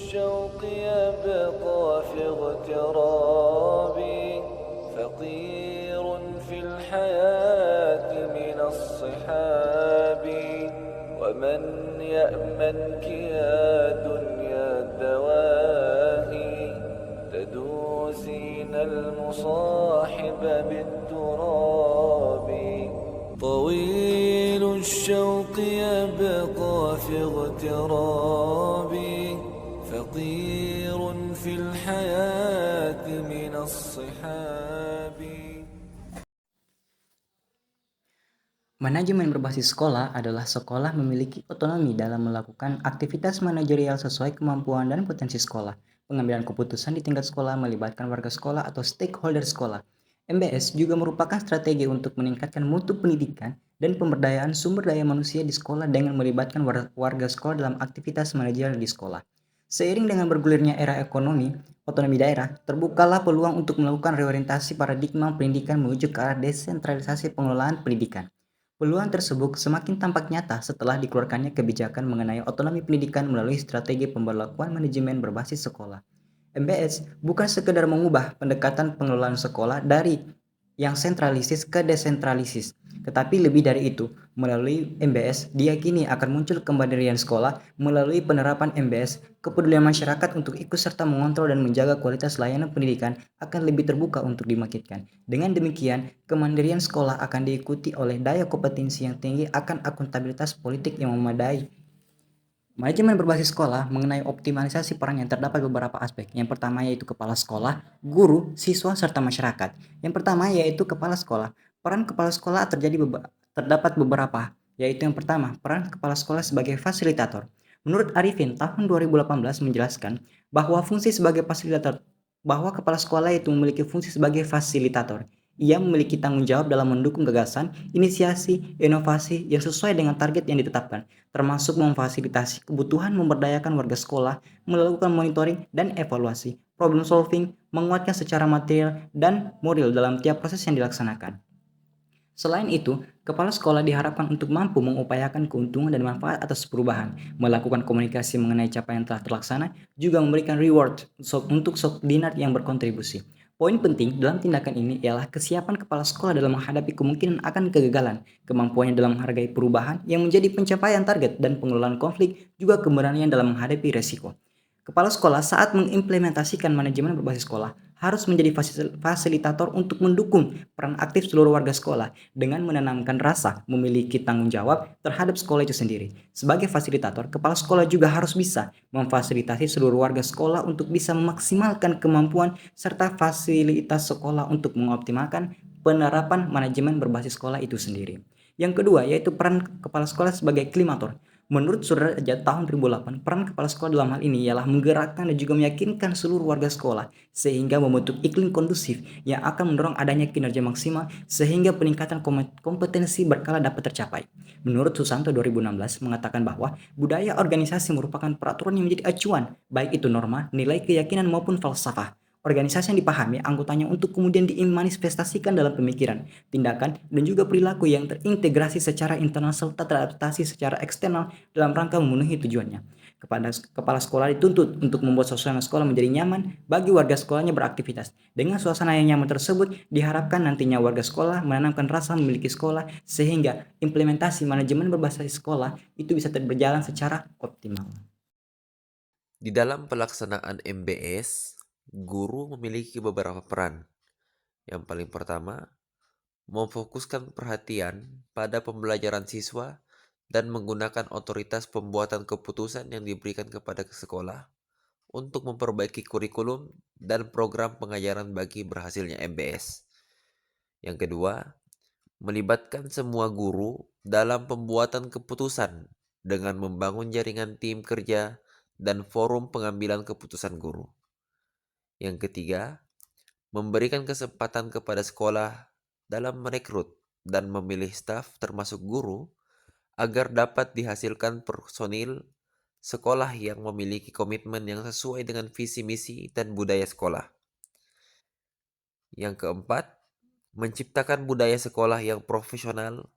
الشوق يبقى في اغترابي فقير في الحياة من الصحاب ومن يأمنك يا دنيا الدواهي تدوسين المصاحب بالتراب طويل الشوق يبقى في اغترابي فقير في الحياة من الصحاب. Manajemen berbasis sekolah adalah sekolah memiliki otonomi dalam melakukan aktivitas manajerial sesuai kemampuan dan potensi sekolah. Pengambilan keputusan di tingkat sekolah melibatkan warga sekolah atau stakeholder sekolah. MBS juga merupakan strategi untuk meningkatkan mutu pendidikan dan pemberdayaan sumber daya manusia di sekolah dengan melibatkan warga sekolah dalam aktivitas manajerial di sekolah. Seiring dengan bergulirnya era ekonomi, otonomi daerah, terbukalah peluang untuk melakukan reorientasi paradigma pendidikan menuju ke arah desentralisasi pengelolaan pendidikan. Peluang tersebut semakin tampak nyata setelah dikeluarkannya kebijakan mengenai otonomi pendidikan melalui strategi pemberlakuan manajemen berbasis sekolah. MBS bukan sekedar mengubah pendekatan pengelolaan sekolah dari yang sentralisis ke desentralisis, tetapi lebih dari itu, melalui MBS diyakini akan muncul kemandirian sekolah melalui penerapan MBS, kepedulian masyarakat untuk ikut serta mengontrol dan menjaga kualitas layanan pendidikan akan lebih terbuka untuk dimaksudkan. Dengan demikian, kemandirian sekolah akan diikuti oleh daya kompetensi yang tinggi akan akuntabilitas politik yang memadai. Manajemen berbasis sekolah mengenai optimalisasi peran yang terdapat beberapa aspek. Yang pertama yaitu kepala sekolah, guru, siswa, serta masyarakat. Yang pertama yaitu kepala sekolah. Peran kepala sekolah terdapat beberapa, yaitu yang pertama, peran kepala sekolah sebagai fasilitator. Menurut Arifin, tahun 2018 menjelaskan bahwa fungsi sebagai fasilitator bahwa kepala sekolah itu memiliki fungsi sebagai fasilitator. Ia memiliki tanggung jawab dalam mendukung gagasan, inisiasi, inovasi yang sesuai dengan target yang ditetapkan, termasuk memfasilitasi kebutuhan memberdayakan warga sekolah, melakukan monitoring dan evaluasi, problem solving, menguatkan secara material dan moral dalam tiap proses yang dilaksanakan. Selain itu, kepala sekolah diharapkan untuk mampu mengupayakan keuntungan dan manfaat atas perubahan, melakukan komunikasi mengenai capaian yang telah terlaksana, juga memberikan reward untuk subordinat yang berkontribusi. Poin penting dalam tindakan ini ialah kesiapan kepala sekolah dalam menghadapi kemungkinan akan kegagalan, kemampuannya dalam menghargai perubahan yang menjadi pencapaian target, dan pengelolaan konflik, juga keberanian dalam menghadapi resiko. Kepala sekolah saat mengimplementasikan manajemen berbasis sekolah harus menjadi fasilitator untuk mendukung peran aktif seluruh warga sekolah dengan menanamkan rasa memiliki tanggung jawab terhadap sekolah itu sendiri. Sebagai fasilitator, kepala sekolah juga harus bisa memfasilitasi seluruh warga sekolah untuk bisa memaksimalkan kemampuan serta fasilitas sekolah untuk mengoptimalkan penerapan manajemen berbasis sekolah itu sendiri. Yang kedua, yaitu peran kepala sekolah sebagai klimator. Menurut Surat Raja tahun 2008, peran kepala sekolah dalam hal ini ialah menggerakkan dan juga meyakinkan seluruh warga sekolah sehingga membentuk iklim kondusif yang akan mendorong adanya kinerja maksimal sehingga peningkatan kompetensi berkala dapat tercapai. Menurut Susanto 2016 mengatakan bahwa budaya organisasi merupakan peraturan yang menjadi acuan, baik itu norma, nilai keyakinan maupun falsafah. Organisasi yang dipahami anggotanya untuk kemudian dimanifestasikan dalam pemikiran, tindakan, dan juga perilaku yang terintegrasi secara internal serta teradaptasi secara eksternal dalam rangka memenuhi tujuannya. Kepala sekolah dituntut untuk membuat suasana sekolah menjadi nyaman bagi warga sekolahnya beraktivitas. Dengan suasana yang nyaman tersebut, diharapkan nantinya warga sekolah menanamkan rasa memiliki sekolah sehingga implementasi manajemen berbasis sekolah itu bisa berjalan secara optimal. Di dalam pelaksanaan MBS, guru memiliki beberapa peran. Yang paling pertama, memfokuskan perhatian pada pembelajaran siswa dan menggunakan otoritas pembuatan keputusan yang diberikan kepada sekolah untuk memperbaiki kurikulum dan program pengajaran bagi berhasilnya MBS. Yang kedua, melibatkan semua guru dalam pembuatan keputusan dengan membangun jaringan tim kerja dan forum pengambilan keputusan guru. Yang ketiga, memberikan kesempatan kepada sekolah dalam merekrut dan memilih staf termasuk guru agar dapat dihasilkan personil sekolah yang memiliki komitmen yang sesuai dengan visi misi dan budaya sekolah. Yang keempat, menciptakan budaya sekolah yang profesional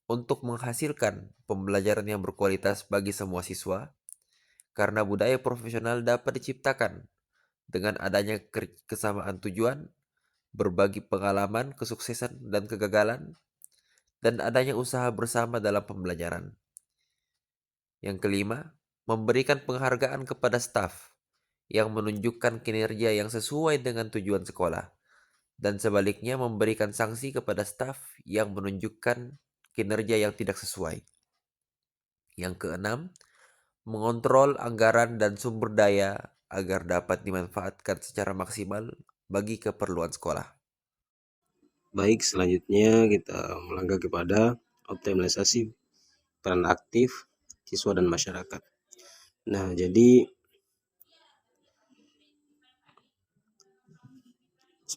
untuk menghasilkan pembelajaran yang berkualitas bagi semua siswa, karena budaya profesional dapat diciptakan dengan adanya kesamaan tujuan, berbagi pengalaman, kesuksesan, dan kegagalan, dan adanya usaha bersama dalam pembelajaran. Yang kelima, memberikan penghargaan kepada staf yang menunjukkan kinerja yang sesuai dengan tujuan sekolah, dan sebaliknya memberikan sanksi kepada staf yang menunjukkan kinerja yang tidak sesuai. Yang keenam, mengontrol anggaran dan sumber daya agar dapat dimanfaatkan secara maksimal bagi keperluan sekolah. Baik, selanjutnya kita melangkah kepada optimalisasi peran aktif siswa dan masyarakat. Nah, jadi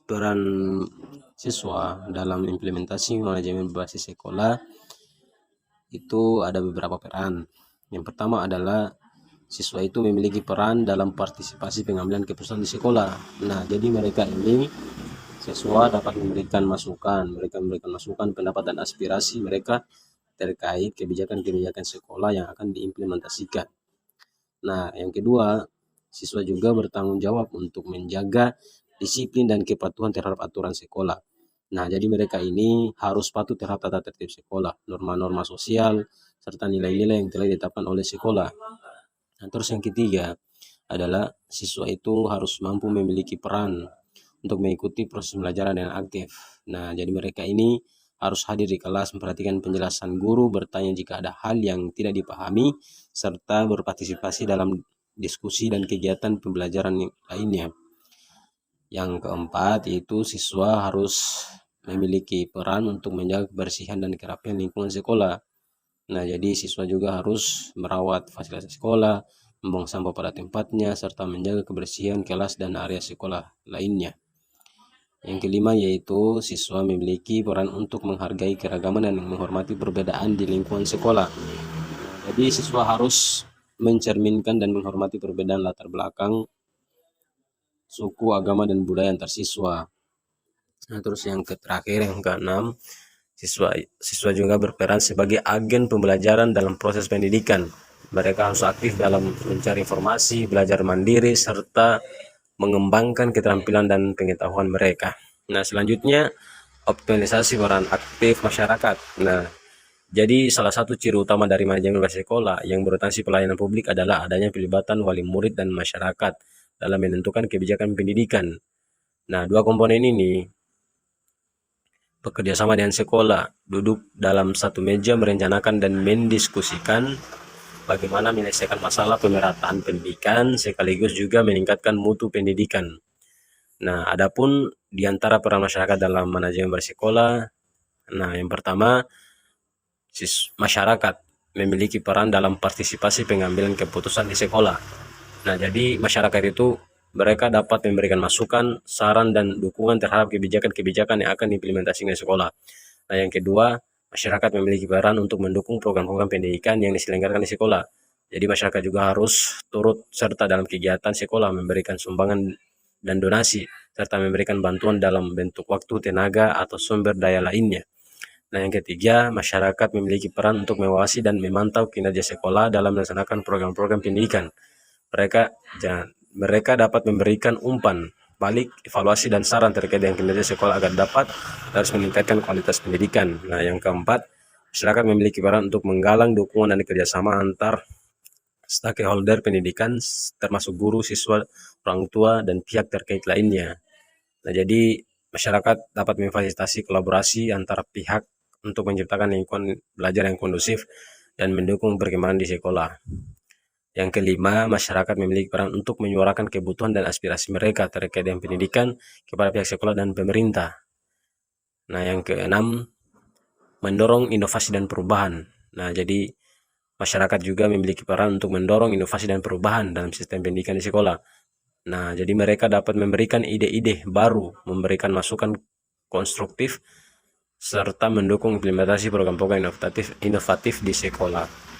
peran siswa dalam implementasi manajemen berbasis sekolah itu ada beberapa peran. Yang pertama adalah siswa itu memiliki peran dalam partisipasi pengambilan keputusan di sekolah. Nah, jadi mereka ini siswa dapat memberikan masukan, pendapat dan aspirasi mereka terkait kebijakan-kebijakan sekolah yang akan diimplementasikan. Nah, yang kedua, siswa juga bertanggung jawab untuk menjaga disiplin dan kepatuhan terhadap aturan sekolah. Nah, jadi mereka ini harus patuh terhadap tata tertib sekolah, norma-norma sosial, serta nilai-nilai yang telah ditetapkan oleh sekolah. Nah, terus yang ketiga adalah siswa itu harus mampu memiliki peran untuk mengikuti proses pembelajaran yang aktif. Nah, jadi mereka ini harus hadir di kelas, memperhatikan penjelasan guru, bertanya jika ada hal yang tidak dipahami, serta berpartisipasi dalam diskusi dan kegiatan pembelajaran lainnya. Yang keempat yaitu siswa harus memiliki peran untuk menjaga kebersihan dan kerapian lingkungan sekolah. Nah, jadi siswa juga harus merawat fasilitas sekolah, membuang sampah pada tempatnya, serta menjaga kebersihan kelas dan area sekolah lainnya. Yang kelima yaitu siswa memiliki peran untuk menghargai keragaman dan menghormati perbedaan di lingkungan sekolah. Jadi siswa harus mencerminkan dan menghormati perbedaan latar belakang, suku, agama, dan budaya antar siswa. Nah, terus yang terakhir, yang keenam, siswa juga berperan sebagai agen pembelajaran dalam proses pendidikan. Mereka harus aktif dalam mencari informasi, belajar mandiri, serta mengembangkan keterampilan dan pengetahuan mereka. Nah, selanjutnya optimalisasi peran aktif masyarakat. Nah, jadi salah satu ciri utama dari manajemen sekolah yang berorientasi pelayanan publik adalah adanya pelibatan wali murid dan masyarakat dalam menentukan kebijakan pendidikan. Nah, dua komponen ini bekerja sama dengan sekolah, duduk dalam satu meja merencanakan dan mendiskusikan bagaimana menyelesaikan masalah pemerataan pendidikan sekaligus juga meningkatkan mutu pendidikan. Nah, adapun di antara peran masyarakat dalam manajemen bersekolah, nah yang pertama, masyarakat memiliki peran dalam partisipasi pengambilan keputusan di sekolah. Nah, jadi masyarakat itu mereka dapat memberikan masukan, saran, dan dukungan terhadap kebijakan-kebijakan yang akan diimplementasikan di sekolah. Nah, yang kedua, masyarakat memiliki peran untuk mendukung program-program pendidikan yang diselenggarakan di sekolah. Jadi masyarakat juga harus turut serta dalam kegiatan sekolah, memberikan sumbangan dan donasi, serta memberikan bantuan dalam bentuk waktu, tenaga, atau sumber daya lainnya. Nah, yang ketiga, masyarakat memiliki peran untuk mengawasi dan memantau kinerja sekolah dalam melaksanakan program-program pendidikan. Mereka dapat memberikan umpan balik, evaluasi, dan saran terkait dengan kinerja sekolah agar dapat harus meningkatkan kualitas pendidikan. Nah, yang keempat, masyarakat memiliki peran untuk menggalang dukungan dan kerjasama antar stakeholder pendidikan, termasuk guru, siswa, orang tua, dan pihak terkait lainnya. Nah, jadi masyarakat dapat memfasilitasi kolaborasi antara pihak untuk menciptakan lingkungan belajar yang kondusif dan mendukung perkembangan di sekolah. Yang kelima, masyarakat memiliki peran untuk menyuarakan kebutuhan dan aspirasi mereka terkait dengan pendidikan kepada pihak sekolah dan pemerintah. Nah, yang keenam, mendorong inovasi dan perubahan. Nah, jadi masyarakat juga memiliki peran untuk mendorong inovasi dan perubahan dalam sistem pendidikan di sekolah. Nah, jadi mereka dapat memberikan ide-ide baru, memberikan masukan konstruktif, serta mendukung implementasi program-program inovatif di sekolah.